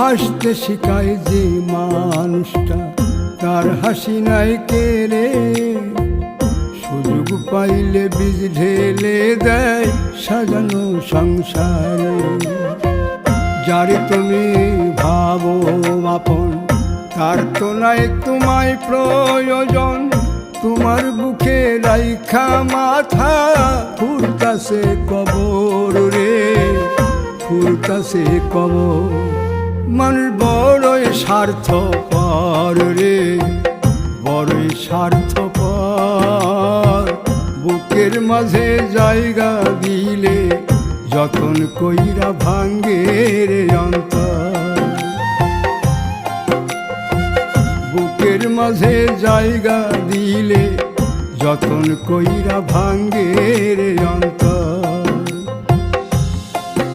হাসতে শিখায় যে মানুষটা, তার হাসি নাই কেড়ে। সুযোগ পাইলে বীজ ঢেলে দেয় সাজানো সংসারে। যারে তুমি ভাবো আপন, তার তো নাই তোমায় প্রয়োজন। তোমার বুকে রাইখা মাথা ফুরতাছে কবর রে, ফুরতাছে কবর। মানুষ বড়ই স্বার্থপর রে, বড়ই স্বার্থপর। বুকের মাঝে জায়গা দিলে যতন কইরা ভাঙ্গে রে অন্তর। বুকের মাঝে জায়গা দিলে যতন কইরা ভাঙ্গে রে অন্তর।